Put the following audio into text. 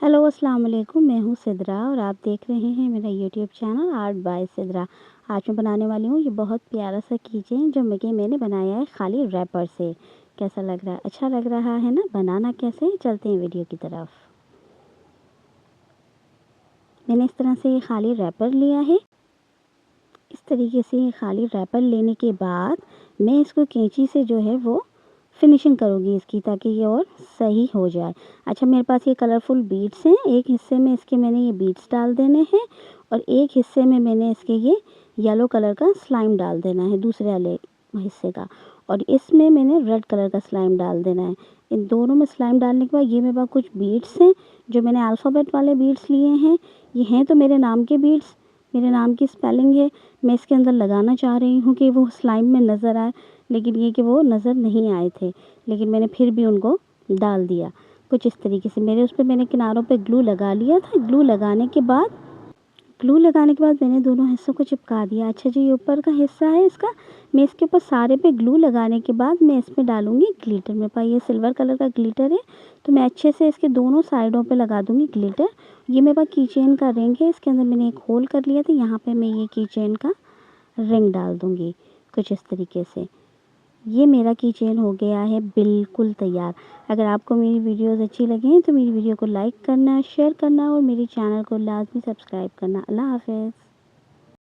Hello अस्सलाम वालेकुम, मैं हूँ सिद्रा और आप देख रहे हैं मेरा YouTube channel art bye Sidra. आज मैं बनाने वाली हूँ ये बहुत प्यारा सा कीचेन जो मैंने बनाया है खाली रैपर से। कैसा लग रहा है? अच्छा लग रहा है ना? बनाना कैसे है, चलते हैं वीडियो की तरफ। मैंने इस तरह से ये खाली रैपर लिया है। इस तरीके से ये खाली रैपर लेने के बाद मैं इसको कैंची से जो है वो फिनिशिंग करूँगी इसकी, ताकि ये और सही हो जाए। अच्छा, मेरे पास ये कलरफुल बीड्स हैं। एक हिस्से में इसके मैंने ये बीड्स डाल देने हैं और एक हिस्से में मैंने इसके ये येलो कलर का स्लाइम डाल देना है, दूसरे वाले हिस्से का। और इसमें मैंने रेड कलर का स्लाइम डाल देना है। इन दोनों में स्लाइम डालने के बाद ये मेरे पास कुछ बीड्स हैं जो मैंने अल्फ़ाबेट वाले बीड्स लिए हैं। ये हैं तो मेरे नाम के बीड्स, मेरे नाम की स्पेलिंग है। मैं इसके अंदर लगाना चाह रही हूँ कि वो स्लाइम में नज़र आए, लेकिन ये कि वो नज़र नहीं आए थे, लेकिन मैंने फिर भी उनको डाल दिया कुछ इस तरीके से। मेरे उस पे मैंने किनारों पे ग्लू लगा लिया था। ग्लू लगाने के बाद मैंने दोनों हिस्सों को चिपका दिया। अच्छा जी, ये ऊपर का हिस्सा है इसका, मैं इसके ऊपर सारे पे ग्लू लगाने के बाद मैं इसमें डालूँगी ग्लिटर। मेरे पास ये सिल्वर कलर का ग्लिटर है, तो मैं अच्छे से इसके दोनों साइडों पे लगा दूँगी ग्लिटर। ये मेरे पास की चेन का रिंग है, इसके अंदर मैंने एक होल कर लिया था, यहाँ पे मैं ये की चेन का रिंग डाल दूँगी कुछ इस तरीके से। ये मेरा की चेन हो गया है बिल्कुल तैयार। अगर आपको मेरी वीडियोज़ अच्छी लगें तो मेरी वीडियो को लाइक करना, शेयर करना और मेरे चैनल को लाज़मी सब्सक्राइब करना। अल्लाह हाफ़िज़।